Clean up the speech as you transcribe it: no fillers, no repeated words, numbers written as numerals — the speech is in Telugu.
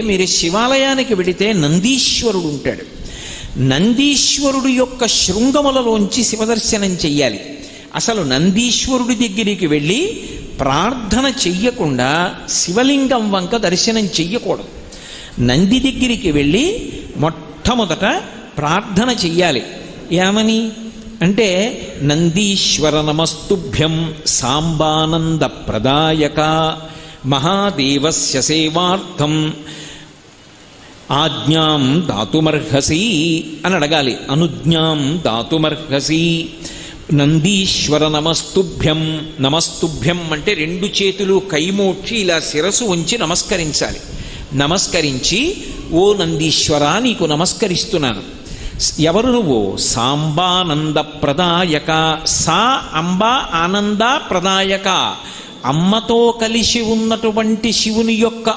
మీరు శివాలయానికి వెడితే నందీశ్వరుడు ఉంటాడు. నందీశ్వరుడు యొక్క శృంగములలోంచి శివదర్శనం చెయ్యాలి. అసలు నందీశ్వరుడి దగ్గరికి వెళ్ళి ప్రార్థన చెయ్యకుండా శివలింగం వంక దర్శనం చెయ్యకూడదు. నంది దగ్గరికి వెళ్ళి మొట్టమొదట ప్రార్థన చెయ్యాలి. ఏమని అంటే, నందీశ్వర నమస్తుభ్యం సాంబానంద ప్రదాయక మహాదేవస్య సేవార్థం ఆజ్ఞాం దాతుమర్హసి అని అడగాలి. అనుజ్ఞాం దాతుమర్హసి. నందీశ్వర నమస్తుభ్యం. నమస్తుభ్యం అంటే రెండు చేతులు కైమోడ్చి ఇలా శిరసు ఉంచి నమస్కరించాలి. నమస్కరించి, ఓ నందీశ్వర నీకు నమస్కరిస్తున్నాను. ఎవరు నువ్వు? సాంబానంద ప్రదాయక. సా అంబ ఆనంద ప్రదాయక. అమ్మతో కలిసి ఉన్నటువంటి శివుని యొక్క